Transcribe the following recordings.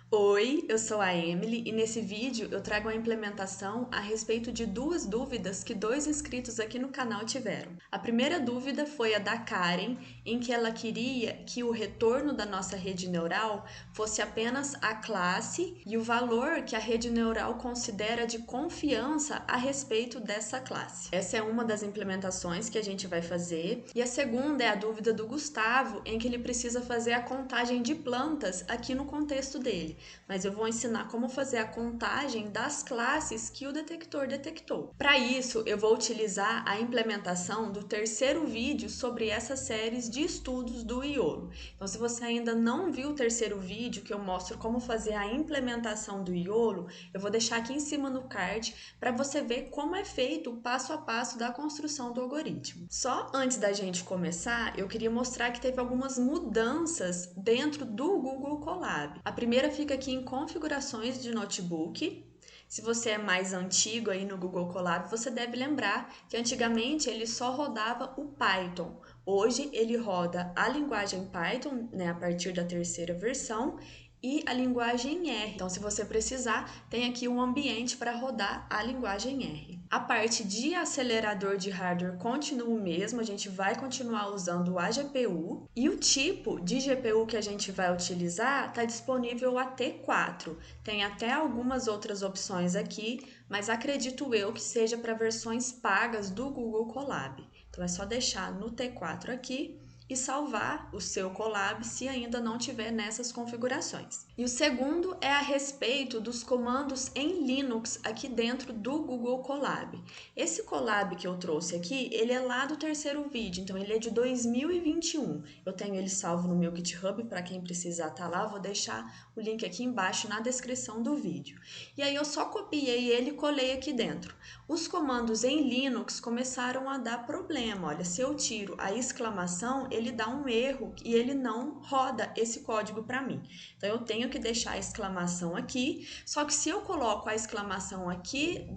Oi, eu sou a Emily e nesse vídeo eu trago a implementação a respeito de duas dúvidas que dois inscritos aqui no canal tiveram. A primeira dúvida foi a da Karen, em que ela queria que o retorno da nossa rede neural fosse apenas a classe e o valor que a rede neural considera de confiança a respeito dessa classe. Essa é uma das implementações que a gente vai fazer. E a segunda é a dúvida do Gustavo, em que ele precisa fazer a contagem de plantas aqui no contexto dele. Mas eu vou ensinar como fazer a contagem das classes que o detector detectou. Para isso, eu vou utilizar a implementação do terceiro vídeo sobre essas séries de estudos do Iolo. Então, se você ainda não viu o terceiro vídeo, que eu mostro como fazer a implementação do Iolo, eu vou deixar aqui em cima no card para você ver como é feito o passo a passo da construção do algoritmo. Só antes da gente começar, eu queria mostrar que teve algumas mudanças dentro do Google Colab. A primeira fica aqui em configurações de notebook. Se você é mais antigo aí no Google Colab, você deve lembrar que antigamente ele só rodava o Python. Hoje ele roda a linguagem Python, né, a partir da terceira versão, e a linguagem R. Então, se você precisar, tem aqui um ambiente para rodar a linguagem R. A parte de acelerador de hardware continua o mesmo, a gente vai continuar usando a GPU. E o tipo de GPU que a gente vai utilizar está disponível a T4. Tem até algumas outras opções aqui, mas acredito eu que seja para versões pagas do Google Colab. Então, é só deixar no T4 aqui e salvar o seu Colab se ainda não tiver nessas configurações. E o segundo é a respeito dos comandos em Linux aqui dentro do Google Colab. Esse Colab que eu trouxe aqui, ele é lá do terceiro vídeo, então ele é de 2021. Eu tenho ele salvo no meu GitHub para quem precisar tá lá, vou deixar o link aqui embaixo na descrição do vídeo. E aí eu só copiei ele e colei aqui dentro. Os comandos em Linux começaram a dar problema. Olha, se eu tiro a exclamação, ele dá um erro e ele não roda esse código para mim. Então eu tenho que deixar a exclamação aqui, só que se eu coloco a exclamação aqui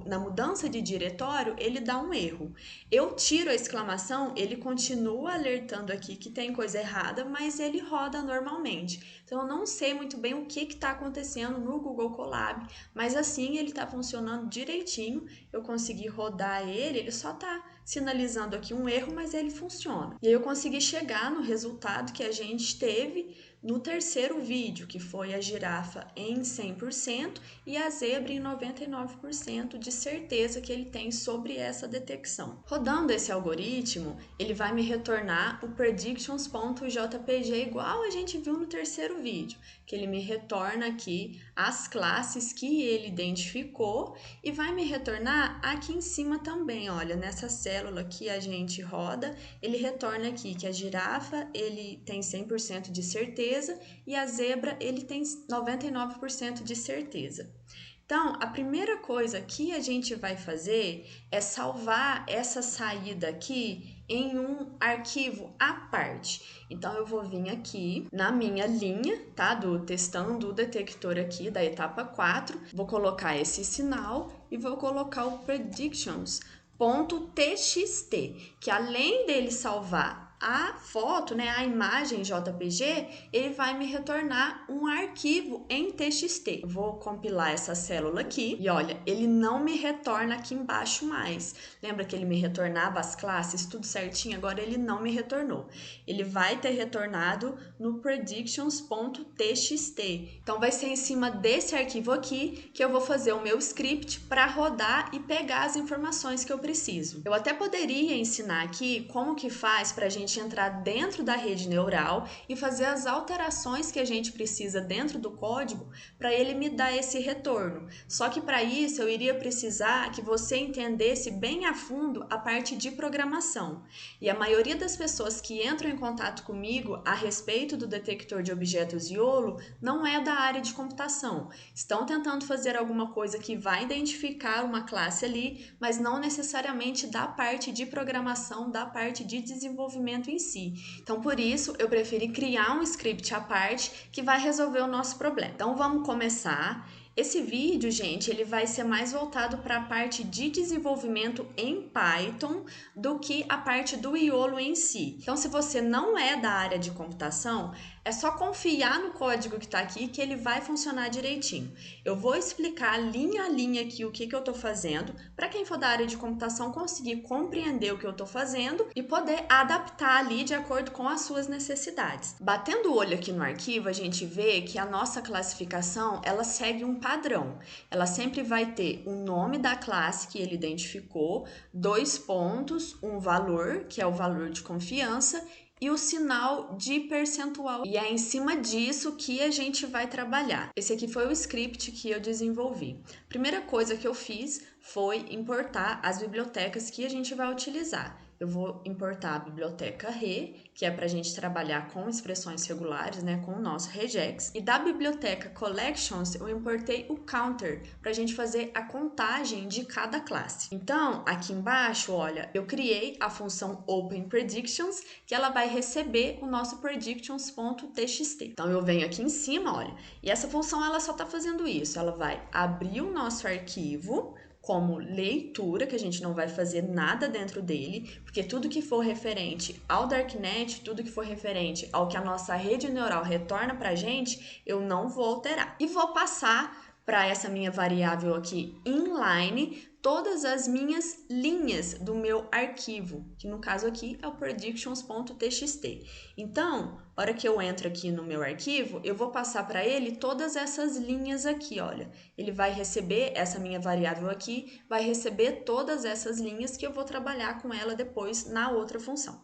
na mudança de diretório, ele dá um erro. Eu tiro a exclamação, ele continua alertando aqui que tem coisa errada, mas ele roda normalmente. Então eu não sei muito bem o que está acontecendo no Google Colab, mas assim ele está funcionando direitinho. Eu consegui rodar ele só está sinalizando aqui um erro, mas ele funciona. E aí eu consegui chegar no resultado que a gente teve no terceiro vídeo, que foi a girafa em 100% e a zebra em 99% de certeza que ele tem sobre essa detecção. Rodando esse algoritmo, ele vai me retornar o predictions.jpg igual a gente viu no terceiro vídeo, que ele me retorna aqui as classes que ele identificou e vai me retornar aqui em cima também, olha, nessa célula que a gente roda, ele retorna aqui que a girafa ele tem 100% de certeza e a zebra ele tem 99% de certeza. Então, a primeira coisa que a gente vai fazer é salvar essa saída aqui em um arquivo à parte. Então, eu vou vir aqui na minha linha, tá? Testando o detector aqui da etapa 4, vou colocar esse sinal e vou colocar o predictions.txt, que além dele salvar a foto, né, a imagem JPG, ele vai me retornar um arquivo em TXT. Eu vou compilar essa célula aqui e olha, ele não me retorna aqui embaixo mais. Lembra que ele me retornava as classes, tudo certinho? Agora ele não me retornou. Ele vai ter retornado no predictions.txt. Então vai ser em cima desse arquivo aqui que eu vou fazer o meu script para rodar e pegar as informações que eu preciso. Eu até poderia ensinar aqui como que faz para a gente entrar dentro da rede neural e fazer as alterações que a gente precisa dentro do código para ele me dar esse retorno. Só que para isso eu iria precisar que você entendesse bem a fundo a parte de programação. E a maioria das pessoas que entram em contato comigo a respeito do detector de objetos Iolo não é da área de computação. Estão tentando fazer alguma coisa que vai identificar uma classe ali, mas não necessariamente da parte de programação, da parte de desenvolvimento em si. Então, por isso, eu preferi criar um script à parte que vai resolver o nosso problema. Então, vamos começar. Esse vídeo, gente, ele vai ser mais voltado para a parte de desenvolvimento em Python do que a parte do Iolo em si. Então, se você não é da área de computação, é só confiar no código que está aqui que ele vai funcionar direitinho. Eu vou explicar linha a linha aqui o que eu estou fazendo, para quem for da área de computação conseguir compreender o que eu estou fazendo e poder adaptar ali de acordo com as suas necessidades. Batendo o olho aqui no arquivo, a gente vê que a nossa classificação, ela segue um padrão. Ela sempre vai ter o nome da classe que ele identificou, 2 pontos, um valor, que é o valor de confiança, e o sinal de percentual. E é em cima disso que a gente vai trabalhar. Esse aqui foi o script que eu desenvolvi. Primeira coisa que eu fiz foi importar as bibliotecas que a gente vai utilizar. Eu vou importar a biblioteca re, que é para a gente trabalhar com expressões regulares, né, com o nosso regex. E da biblioteca collections, eu importei o counter, para a gente fazer a contagem de cada classe. Então, aqui embaixo, olha, eu criei a função openPredictions, que ela vai receber o nosso predictions.txt. Então, eu venho aqui em cima, olha, e essa função ela só está fazendo isso. Ela vai abrir o nosso arquivo como leitura, que a gente não vai fazer nada dentro dele, porque tudo que for referente ao Darknet, tudo que for referente ao que a nossa rede neural retorna pra gente, eu não vou alterar. E vou passar para essa minha variável aqui inline todas as minhas linhas do meu arquivo, que no caso aqui é o predictions.txt. Então, a hora que eu entro aqui no meu arquivo, eu vou passar para ele todas essas linhas aqui, olha. Ele vai receber essa minha variável aqui, vai receber todas essas linhas que eu vou trabalhar com ela depois na outra função.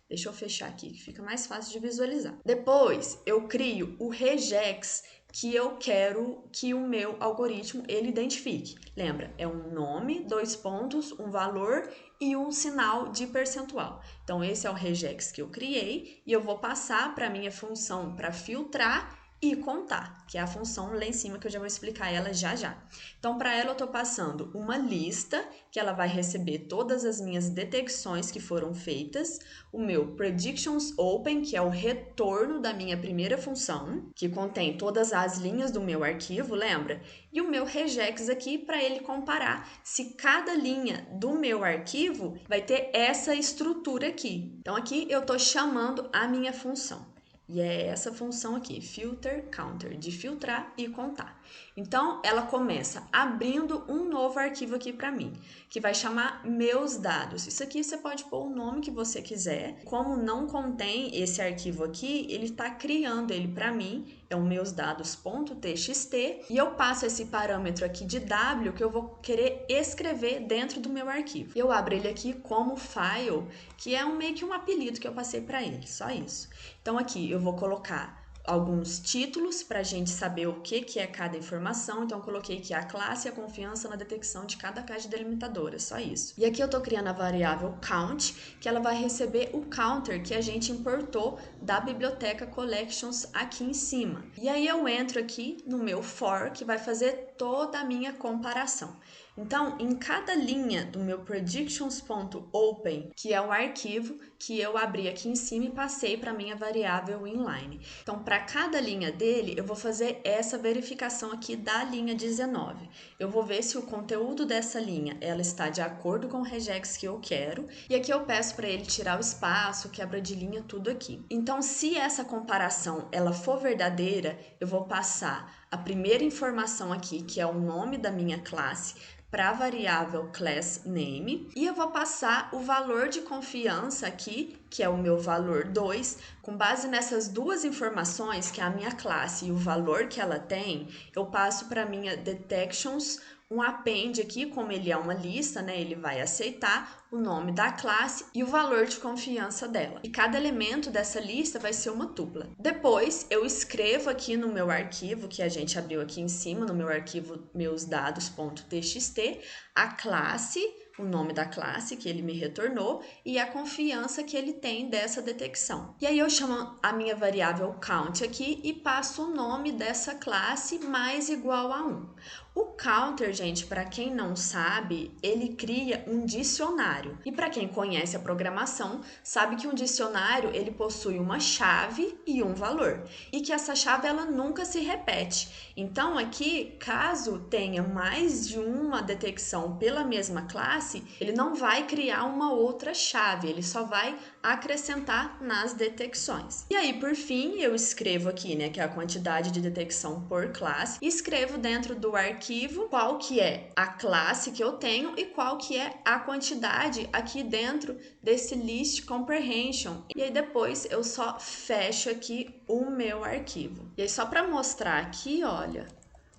Deixa eu fechar aqui, que fica mais fácil de visualizar. Depois, eu crio o regex que eu quero que o meu algoritmo ele identifique. Lembra, é um nome, 2 pontos, um valor e um sinal de percentual. Então, esse é o regex que eu criei e eu vou passar para a minha função para filtrar e contar, que é a função lá em cima que eu já vou explicar ela já já. Então, para ela eu estou passando uma lista, que ela vai receber todas as minhas detecções que foram feitas, o meu predictions open, que é o retorno da minha primeira função, que contém todas as linhas do meu arquivo, lembra? E o meu regex aqui, para ele comparar se cada linha do meu arquivo vai ter essa estrutura aqui. Então, aqui eu estou chamando a minha função. E é essa função aqui, filter counter, de filtrar e contar. Então, ela começa abrindo um novo arquivo aqui para mim, que vai chamar meus dados. Isso aqui você pode pôr o nome que você quiser. Como não contém esse arquivo aqui, ele está criando ele para mim, é o meus dados.txt, e eu passo esse parâmetro aqui de W que eu vou querer escrever dentro do meu arquivo. Eu abro ele aqui como file, que é meio que um apelido que eu passei para ele, só isso. Então, aqui eu vou colocar alguns títulos para a gente saber o que é cada informação. Então, eu coloquei aqui a classe e a confiança na detecção de cada caixa delimitadora, só isso. E aqui eu estou criando a variável count, que ela vai receber o counter que a gente importou da biblioteca collections aqui em cima. E aí eu entro aqui no meu for, que vai fazer toda a minha comparação. Então, em cada linha do meu predictions.open, que é o arquivo que eu abri aqui em cima e passei para a minha variável inline. Então, para cada linha dele, eu vou fazer essa verificação aqui da linha 19. Eu vou ver se o conteúdo dessa linha ela está de acordo com o regex que eu quero. E aqui eu peço para ele tirar o espaço, quebra de linha, tudo aqui. Então, se essa comparação ela for verdadeira, eu vou passar a primeira informação aqui, que é o nome da minha classe, para a variável class name, e eu vou passar o valor de confiança aqui, que é o meu valor 2, com base nessas duas informações, que é a minha classe e o valor que ela tem, eu passo para a minha detections um append aqui, como ele é uma lista, né, ele vai aceitar o nome da classe e o valor de confiança dela. E cada elemento dessa lista vai ser uma tupla. Depois, eu escrevo aqui no meu arquivo, que a gente abriu aqui em cima, no meu arquivo meus dados.txt, a classe, o nome da classe que ele me retornou e a confiança que ele tem dessa detecção. E aí eu chamo a minha variável count aqui e passo o nome dessa classe mais igual a 1. O counter, gente, para quem não sabe, ele cria um dicionário. E para quem conhece a programação, sabe que um dicionário ele possui uma chave e um valor, e que essa chave ela nunca se repete. Então aqui, caso tenha mais de uma detecção pela mesma classe, ele não vai criar uma outra chave, ele só vai acrescentar nas detecções. E aí, por fim, eu escrevo aqui, né, que é a quantidade de detecção por classe, e escrevo dentro do arquivo qual que é a classe que eu tenho e qual que é a quantidade aqui dentro desse list comprehension. E aí depois eu só fecho aqui o meu arquivo. E aí só para mostrar aqui, olha,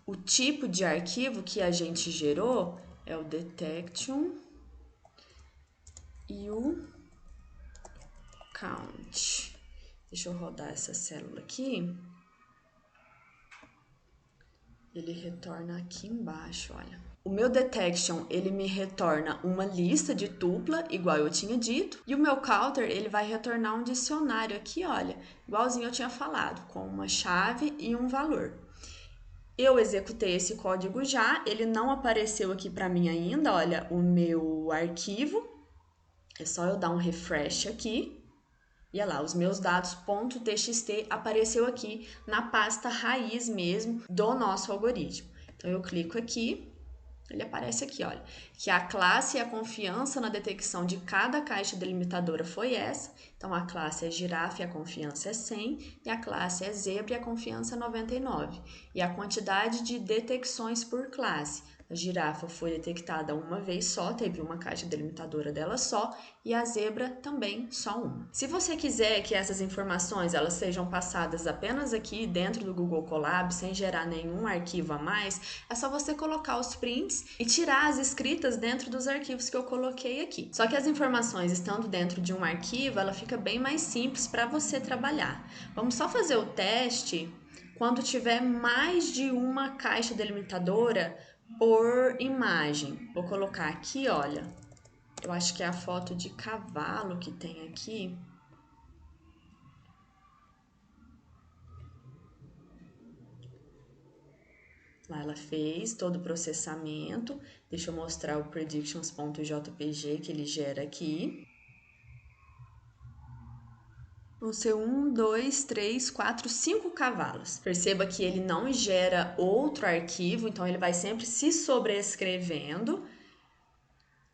o tipo de arquivo que a gente gerou é o detection e o count. Deixa eu rodar essa célula aqui. Ele retorna aqui embaixo, olha. O meu detection, ele me retorna uma lista de tupla, igual eu tinha dito, e o meu counter, ele vai retornar um dicionário aqui, olha, igualzinho eu tinha falado, com uma chave e um valor. Eu executei esse código já, ele não apareceu aqui para mim ainda, olha, o meu arquivo. É só eu dar um refresh aqui. E olha lá, os meus dados.txt apareceu aqui na pasta raiz mesmo do nosso algoritmo. Então eu clico aqui, ele aparece aqui, olha, que a classe e a confiança na detecção de cada caixa delimitadora foi essa. Então a classe é girafa e a confiança é 100, e a classe é zebra e a confiança é 99. E a quantidade de detecções por classe. A girafa foi detectada uma vez só, teve uma caixa delimitadora dela só, e a zebra também só uma. Se você quiser que essas informações elas sejam passadas apenas aqui dentro do Google Colab, sem gerar nenhum arquivo a mais, é só você colocar os prints e tirar as escritas dentro dos arquivos que eu coloquei aqui. Só que as informações estando dentro de um arquivo, ela fica bem mais simples para você trabalhar. Vamos só fazer o teste quando tiver mais de uma caixa delimitadora por imagem. Vou colocar aqui, olha, eu acho que é a foto de cavalo que tem aqui. Lá ela fez todo o processamento. Deixa eu mostrar o predictions.jpg que ele gera aqui. Vão ser 1, 2, 3, 4, 5 cavalos. Perceba que ele não gera outro arquivo, então ele vai sempre se sobrescrevendo.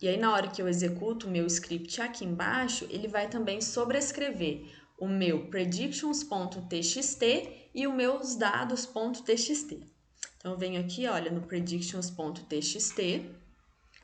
E aí, na hora que eu executo o meu script aqui embaixo, ele vai também sobrescrever o meu predictions.txt e os meus dados.txt. Então, eu venho aqui, olha, no predictions.txt,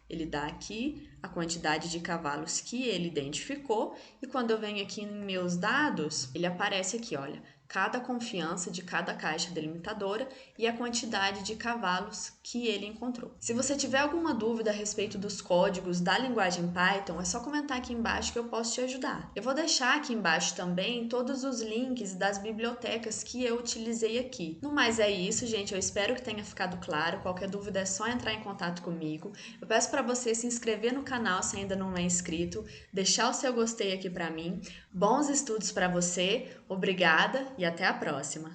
ele dá aqui a quantidade de cavalos que ele identificou, e quando eu venho aqui em meus dados, ele aparece aqui, olha, cada confiança de cada caixa delimitadora e a quantidade de cavalos que ele encontrou. Se você tiver alguma dúvida a respeito dos códigos da linguagem Python, é só comentar aqui embaixo que eu posso te ajudar. Eu vou deixar aqui embaixo também todos os links das bibliotecas que eu utilizei aqui. No mais é isso, gente. Eu espero que tenha ficado claro. Qualquer dúvida é só entrar em contato comigo. Eu peço para você se inscrever no canal se ainda não é inscrito, deixar o seu gostei aqui para mim. Bons estudos para você. Obrigada e até a próxima!